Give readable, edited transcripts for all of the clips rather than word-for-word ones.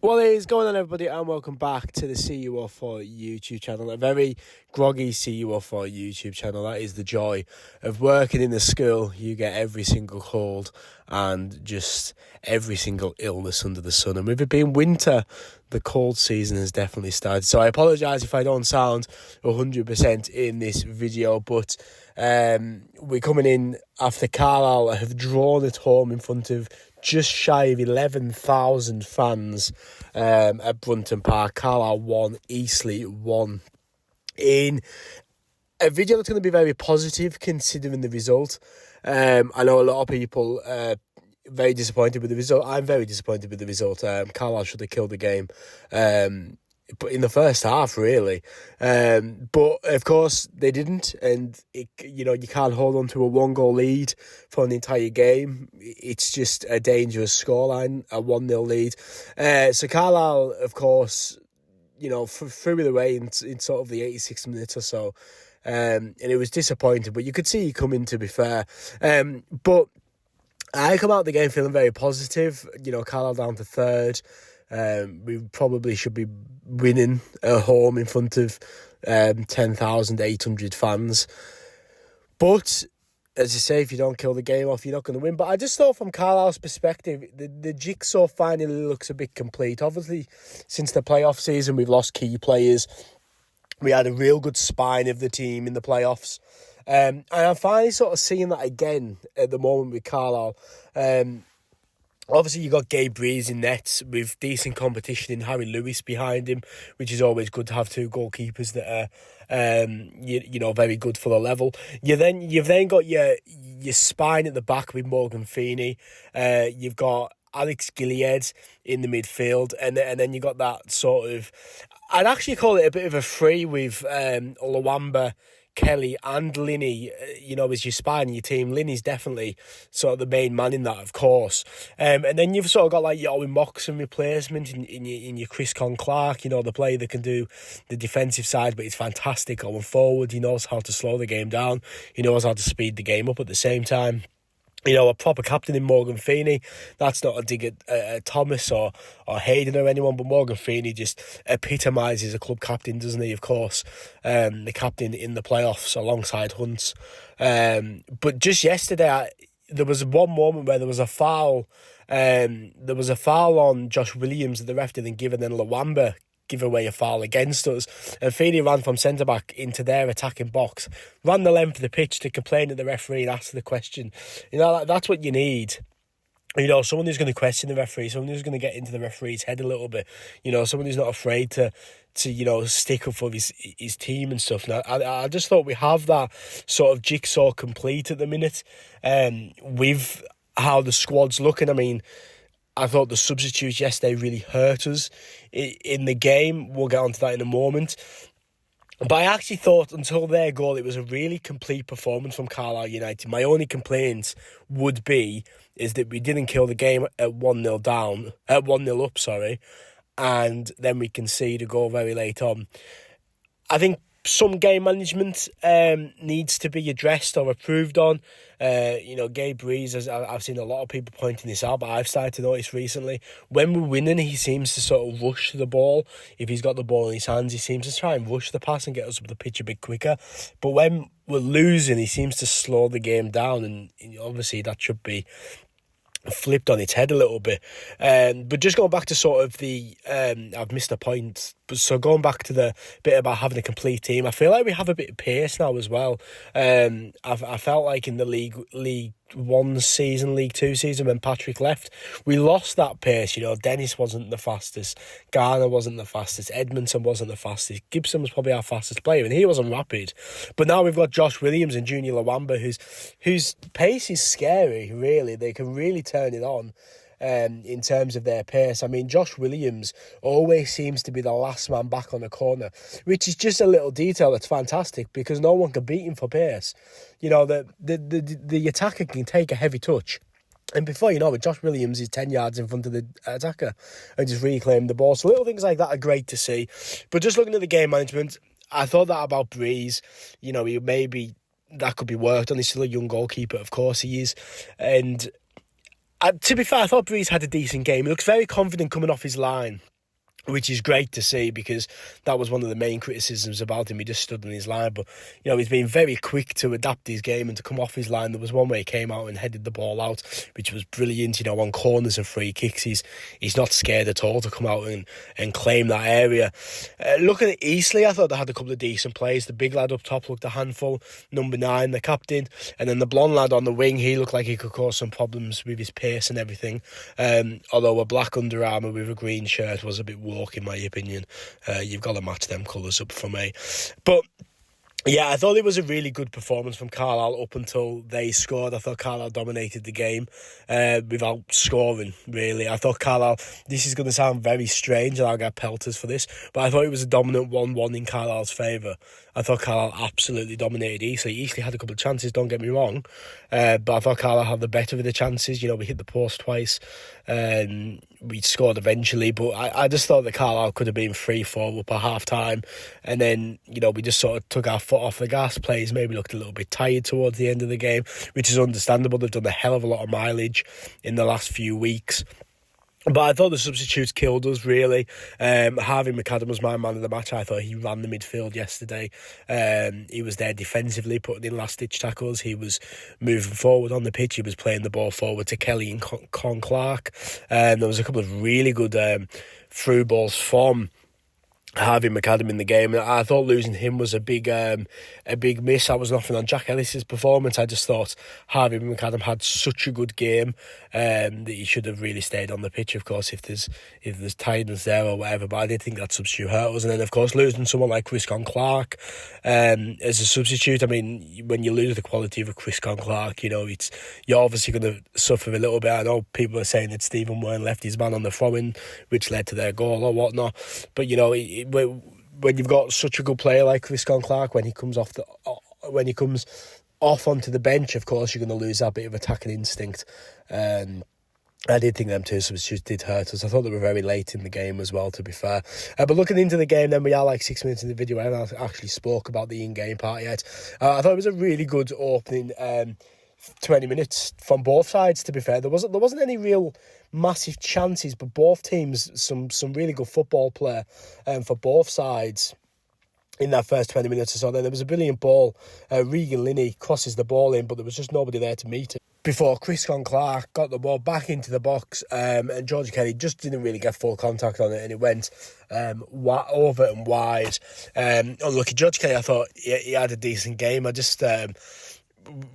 What is going on, everybody, and welcome back to the CU04 YouTube channel. A very groggy CU04 YouTube channel. That is the joy of working in the school. You get every single cold and just every single illness under the sun. And with it being winter, the cold season has definitely started. So I apologise if I don't sound 100% in this video, but we're coming in after Carlisle have drawn at home in front of just shy of 11,000 fans at Brunton Park. Carlisle 1, Eastleigh 1. In a video that's going to be very positive considering the result. I know a lot of people very disappointed with the result. I'm very disappointed with the result. Carlisle should have killed the game. But in the first half, really. But, of course, they didn't. And, you can't hold on to a one-goal lead for an entire game. It's just a dangerous scoreline, a 1-0 lead. So Carlisle, of course, threw it away in sort of the 86 minutes or so. And it was disappointing. But you could see it coming, to be fair. But I come out of the game feeling very positive. Carlisle down to third. We probably should be winning at home in front of 10,800 fans. But, as I say, if you don't kill the game off, you're not going to win. But I just thought from Carlisle's perspective, the jigsaw finally looks a bit complete. Obviously, since the playoff season, we've lost key players. We had a real good spine of the team in the playoffs. And I'm finally sort of seeing that again at the moment with Carlisle. Obviously, you got Gabe Breeze in nets with decent competition in Harry Lewis behind him, which is always good to have two goalkeepers that are, very good for the level. You've then got your spine at the back with Morgan Feeney. You've got Alex Gilead in the midfield, and then you got that sort of, I'd actually call it a bit of a free with Lawamba, Kelly and Linney, as your spine in your team. Linney's definitely sort of the main man in that, of course. And then you've sort of got like your Owen Moxon replacement in your Chris Clark, the player that can do the defensive side, but he's fantastic going forward. He knows how to slow the game down. He knows how to speed the game up at the same time. A proper captain in Morgan Feeney. That's not a dig at Thomas or Hayden or anyone, but Morgan Feeney just epitomises a club captain, doesn't he? Of course, the captain in the playoffs alongside Hunt. But just yesterday, there was one moment where there was a foul. There was a foul on Josh Williams that the ref didn't give, and then Lawamba give away a foul against us, and Feeney ran from centre-back into their attacking box, ran the length of the pitch to complain at the referee and ask the question. That's what you need. Someone who's going to question the referee, someone who's going to get into the referee's head a little bit, someone who's not afraid to stick up for his team and stuff. Now, I just thought we have that sort of jigsaw complete at the minute, with how the squad's looking. I mean, I thought the substitutes yesterday really hurt us in the game. We'll get onto that in a moment. But I actually thought until their goal, it was a really complete performance from Carlisle United. My only complaint would be is that we didn't kill the game at 1-0 down, at 1-0 up, and then we concede a goal very late on. I think some game management needs to be addressed or improved on. Gabe Breeze, as I've seen a lot of people pointing this out, but I've started to notice recently, when we're winning, he seems to sort of rush the ball. If he's got the ball in his hands, he seems to try and rush the pass and get us up the pitch a bit quicker. But when we're losing, he seems to slow the game down, and obviously that should be flipped on its head a little bit. But just going back to sort of I've missed a point, so going back to the bit about having a complete team, I feel like we have a bit of pace now as well. I felt like in the League 1 season, League 2 season, when Patrick left, we lost that pace. Dennis wasn't the fastest, Garner wasn't the fastest, Edmondson wasn't the fastest, Gibson was probably our fastest player, and he wasn't rapid. But now we've got Josh Williams and Junior Lawamba, whose pace is scary, really. They can really turn it on. In terms of their pace. I mean, Josh Williams always seems to be the last man back on the corner, which is just a little detail that's fantastic because no one can beat him for pace. The attacker can take a heavy touch, and before you know it, Josh Williams is 10 yards in front of the attacker and just reclaim the ball. So little things like that are great to see. But just looking at the game management, I thought that about Breeze. Maybe that could be worked on. He's still a young goalkeeper, of course he is. And to be fair, I thought Breeze had a decent game. He looks very confident coming off his line. which is great to see, because that was one of the main criticisms about him. He just stood on his line, but he's been very quick to adapt his game and to come off his line. There was one where he came out and headed the ball out, which was brilliant. On corners and free kicks, he's not scared at all to come out and claim that area. Looking at Eastleigh, I thought they had a couple of decent plays. The big lad up top looked a handful, number 9, the captain, and then the blonde lad on the wing, he looked like he could cause some problems with his pace and everything. Although a black Under Armour with a green shirt was a bit walk, in my opinion. You've got to match them colours up for me. But yeah, I thought it was a really good performance from Carlisle up until they scored. I thought Carlisle dominated the game without scoring, really. I thought Carlisle, this is going to sound very strange and I'll get pelters for this, but I thought it was a dominant 1-1 in Carlisle's favour. I thought Carlisle absolutely dominated Eastleigh. Eastleigh had a couple of chances, don't get me wrong, but I thought Carlisle had the better of the chances. We hit the post twice, we scored eventually, but I just thought that Carlisle could have been 3-4 up at half time, and then we just sort of took our foot off the gas. Players maybe looked a little bit tired towards the end of the game, which is understandable. They've done a hell of a lot of mileage in the last few weeks. But I thought the substitutes killed us, really. Harvey McAdam was my man of the match. I thought he ran the midfield yesterday. He was there defensively, putting in last-ditch tackles. He was moving forward on the pitch. He was playing the ball forward to Kelly and Con Clark. There was a couple of really good through balls from Harvey McAdam in the game. I thought losing him was a big miss. I was nothing on Jack Ellis's performance. I just thought Harvey McAdam had such a good game that he should have really stayed on the pitch, of course, if there's tiredness there or whatever. But I did think that substitute hurt us. And then, of course, losing someone like Chris Con Clark as a substitute, I mean, when you lose the quality of a Chris Con Clark, you're obviously going to suffer a little bit. I know people are saying that Stephen Warren left his man on the throw-in, which led to their goal or whatnot. But, when you've got such a good player like Chris Con Clark, when he comes off onto the bench, of course you're going to lose that bit of attacking instinct. I did think them two substitutes did hurt us. I thought they were very late in the game as well, to be fair. But looking into the game, then we are like 6 minutes in the video. I haven't actually spoke about the in-game part yet. I thought it was a really good opening 20 minutes from both sides, to be fair. There wasn't any real massive chances, but both teams, some really good football play for both sides in that first 20 minutes or so. Then there was a brilliant ball. Regan Linney crosses the ball in, but there was just nobody there to meet it before Chris Con Clark got the ball back into the box, and George Kelly just didn't really get full contact on it, and it went over and wide. Unlucky George Kelly, I thought he had a decent game. I just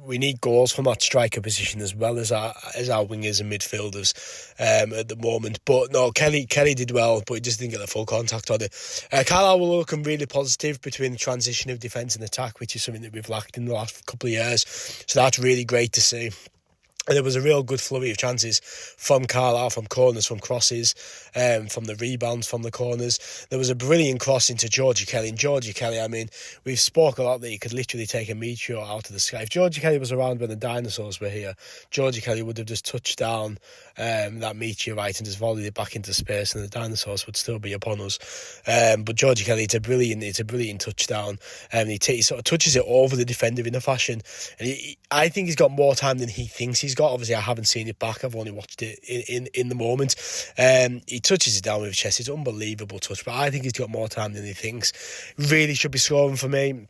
we need goals from that striker position as well as our wingers and midfielders at the moment. But no, Kelly did well, but he just didn't get the full contact on it. Carlisle were looking really positive between the transition of defence and attack, which is something that we've lacked in the last couple of years. So that's really great to see. And there was a real good flurry of chances from Carlisle, from corners, from crosses, from the rebounds from the corners. There was a brilliant cross into Georgie Kelly. And Georgie Kelly, I mean, we've spoke a lot that he could literally take a meteor out of the sky. If Georgie Kelly was around when the dinosaurs were here, Georgie Kelly would have just touched down that meteorite and just volleyed it back into space, and the dinosaurs would still be upon us. But Georgie Kelly, it's a brilliant touchdown. He sort of touches it over the defender in a fashion. And I think he's got more time than he thinks he's got. Obviously, I haven't seen it back. I've only watched it in the moment. He touches it down with his chest. It's an unbelievable touch, but I think he's got more time than he thinks. Really should be scoring for me.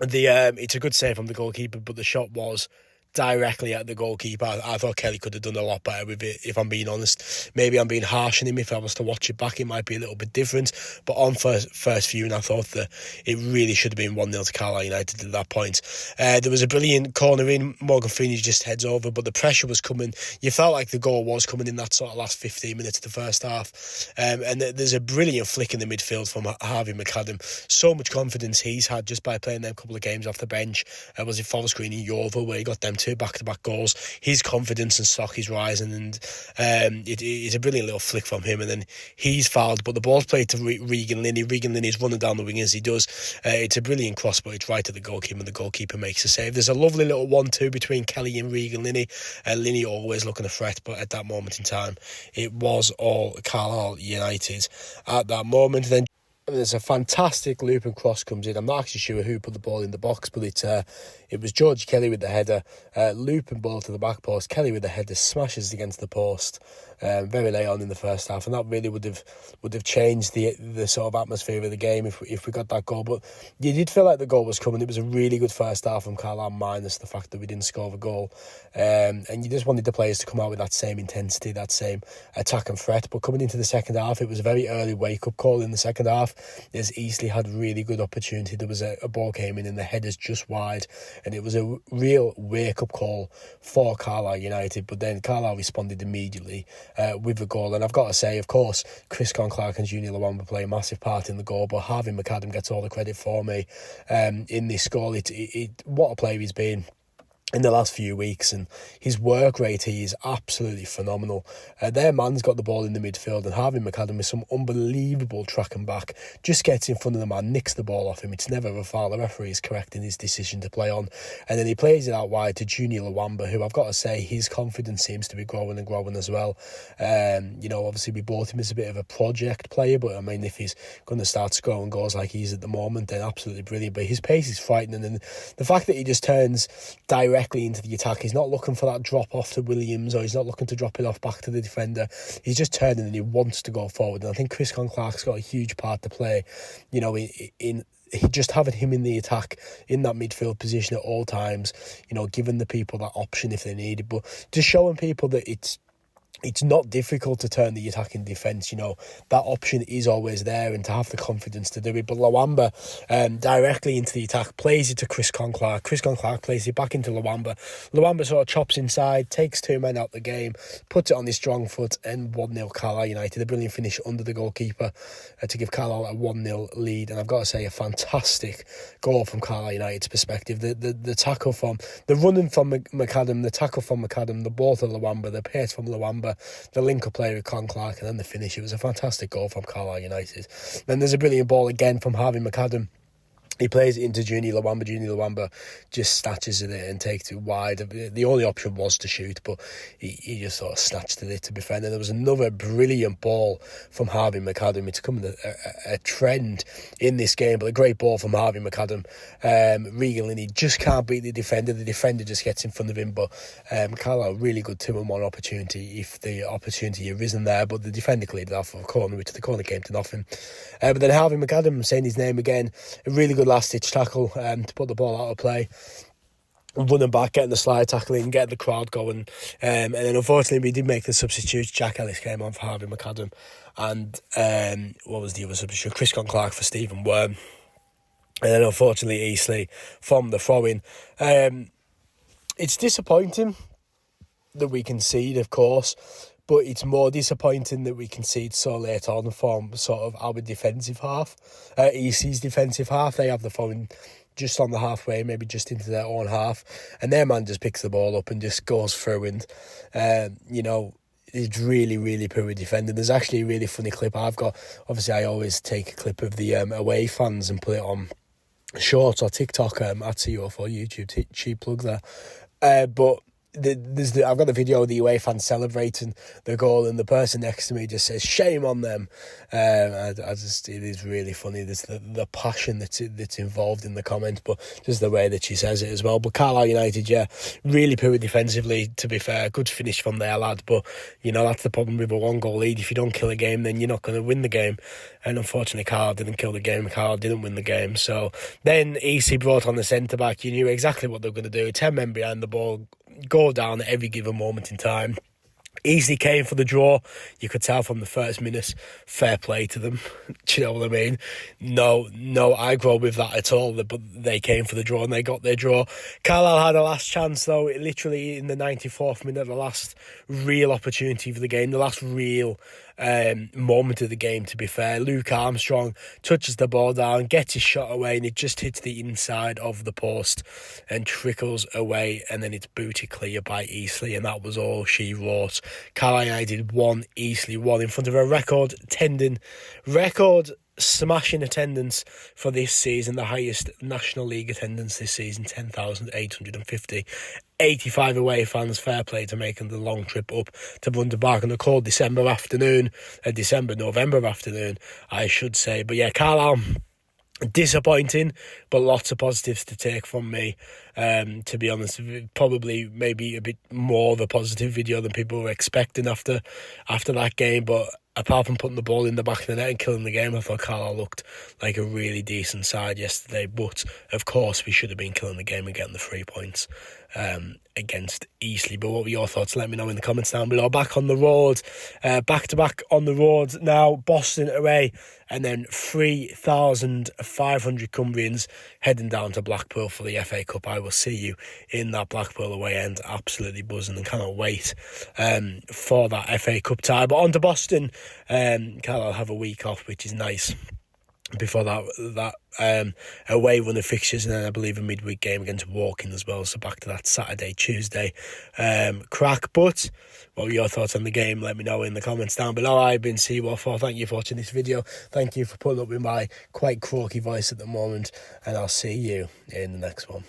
It's a good save from the goalkeeper, but the shot was directly at the goalkeeper. I thought Kelly could have done a lot better with it, if I'm being honest. Maybe I'm being harsh on him. If I was to watch it back, it might be a little bit different. But on first viewing, I thought that it really should have been 1-0 to Carlisle United at that point. There was a brilliant corner in. Morgan Freeney just heads over, but the pressure was coming. You felt like the goal was coming in that sort of last 15 minutes of the first half. And there's a brilliant flick in the midfield from Harvey McAdam. So much confidence he's had just by playing them couple of games off the bench. Was it Forest Green and Yeovil where he got them two back-to-back goals? His confidence and stock is rising, and it's a brilliant little flick from him, and then he's fouled, but the ball's played to Regan Linney. Regan Linney's running down the wing as he does. It's a brilliant cross, but it's right at the goalkeeper, and the goalkeeper makes a save. There's a lovely little 1-2 between Kelly and Regan Linney. Linney always looking a threat, but at that moment in time, it was all Carlisle United at that moment. Then there's a fantastic loop and cross comes in. I'm not actually sure who put the ball in the box, but it was George Kelly with the header, loop and ball to the back post. Kelly with the header smashes against the post very late on in the first half, and that really would have changed the sort of atmosphere of the game if we got that goal. But you did feel like the goal was coming. It was a really good first half from Carlisle, minus the fact that we didn't score the goal, and you just wanted the players to come out with that same intensity, that same attack and threat. But coming into the second half, it was a very early wake-up call in the second half, as Eastleigh had really good opportunity. There was a ball came in and the header's just wide, and it was a real wake-up call for Carlisle United. But then Carlisle responded immediately with the goal, and I've got to say, of course, Chris Clark and Junior Lawamba play a massive part in the goal, but Harvey McAdam gets all the credit for me in this goal. What a player he's been in the last few weeks, and his work rate, he is absolutely phenomenal. Their man's got the ball in the midfield, and Harvey McAdam with some unbelievable track and back just gets in front of the man, nicks the ball off him. It's never a foul. The referee is correct in his decision to play on, and then he plays it out wide to Junior Lawamba, who I've got to say, his confidence seems to be growing and growing as well. Obviously we bought him as a bit of a project player, but I mean, if he's going to start scoring goals like he's at the moment, then absolutely brilliant. But his pace is frightening, and the fact that he just turns directly into the attack, he's not looking for that drop off to Williams, or he's not looking to drop it off back to the defender. He's just turning and he wants to go forward, and I think Chris Clark's got a huge part to play, in just having him in the attack, in that midfield position at all times, giving the people that option if they need it, but just showing people that it's not difficult to turn the attack in defence. That option is always there, and to have the confidence to do it. But Lawamba directly into the attack, plays it to Chris Clark. Chris Clark plays it back into Lawamba. Lawamba sort of chops inside, takes two men out the game, puts it on his strong foot, and 1-0 Carlisle United. A brilliant finish under the goalkeeper to give Carlisle a 1-0 lead. And I've got to say, a fantastic goal from Carlisle United's perspective. The tackle from, the running from McAdam, the tackle from McAdam, the ball to Lawamba, the pace from Lawamba, the link-up play with Clark, and then the finish. It was a fantastic goal from Carlisle United. Then there's a brilliant ball again from Harvey McAdam. He plays it into Junior Lawamba. Junior Lawamba just snatches at it and takes it wide. The only option was to shoot, but he just sort of snatched at it to defend. And there was another brilliant ball from Harvey McAdam. It's becoming a trend in this game, but a great ball from Harvey McAdam. Regan, he just can't beat the defender. The defender just gets in front of him, but Carlisle, really good 2-on-1 opportunity if the opportunity arisen there, but the defender cleared it off of a corner, which the corner came to nothing. But then Harvey McAdam, saying his name again, a really good last-ditch tackle to put the ball out of play, running back, getting the slide tackle in, getting the crowd going, and then unfortunately we did make the substitutes. Jack Ellis came on for Harvey McAdam, and what was the other substitute? Chris Clark for Stephen Worm, and then unfortunately Eastleigh from the throw-in. It's disappointing that we concede, of course, but it's more disappointing that we concede so late on from sort of our defensive half. EC's defensive half, they have the phone just on the halfway, maybe just into their own half, and their man just picks the ball up and just goes through, and it's really, really poor defending. There's actually a really funny clip I've got. Obviously, I always take a clip of the away fans and put it on Shorts or TikTok at CO4 YouTube, cheap plug there. But I've got the video of the away fans celebrating the goal, and the person next to me just says, "Shame on them." It is really funny. There's the passion that's involved in the comment, but just the way that she says it as well. But Carlisle United, really poor defensively, to be fair. Good finish from their lad, but that's the problem with a 1-goal lead. If you don't kill a game, then you're not going to win the game. And unfortunately, Carlisle didn't kill the game. Carlisle didn't win the game. So then EC brought on the centre back. You knew exactly what they were going to do. 10 men behind the ball, go down at every given moment in time. Easily came for the draw. You could tell from the first minutes. Fair play to them. Do you know what I mean? No aggro with that at all. But they came for the draw and they got their draw. Carlisle had a last chance though. Literally in the 94th minute, the last real opportunity for the game. The last real moment of the game, to be fair. Luke Armstrong touches the ball down, gets his shot away, and it just hits the inside of the post and trickles away, and then it's booted clear by Eastleigh, and that was all she wrote. Carlisle United 1, Eastleigh 1, in front of a record smashing attendance for this season, the highest National League attendance this season, 10,850. 85 away fans, fair play to making the long trip up to Bundaberg on a cold November afternoon, I should say. But yeah, Carlisle, disappointing, but lots of positives to take from me. To be honest, probably maybe a bit more of a positive video than people were expecting after that game. But apart from putting the ball in the back of the net and killing the game, I thought Carlisle looked like a really decent side yesterday. But of course, we should have been killing the game and getting the 3 points against Eastleigh. But what were your thoughts? Let me know in the comments down below. Back on the road, back to back on the road now. Boston away, and then 3,500 Cumbrians heading down to Blackpool for the FA Cup. I will see you in that Blackpool away end. Absolutely buzzing and cannot wait for that FA Cup tie. But on to Boston. Carlisle have a week off, which is nice, before that away run of fixtures, and then I believe a midweek game against Woking as well. So back to that Saturday, Tuesday crack. But what were your thoughts on the game? Let me know in the comments down below. I've been C14. Thank you for watching this video. Thank you for putting up with my quite croaky voice at the moment, and I'll see you in the next one.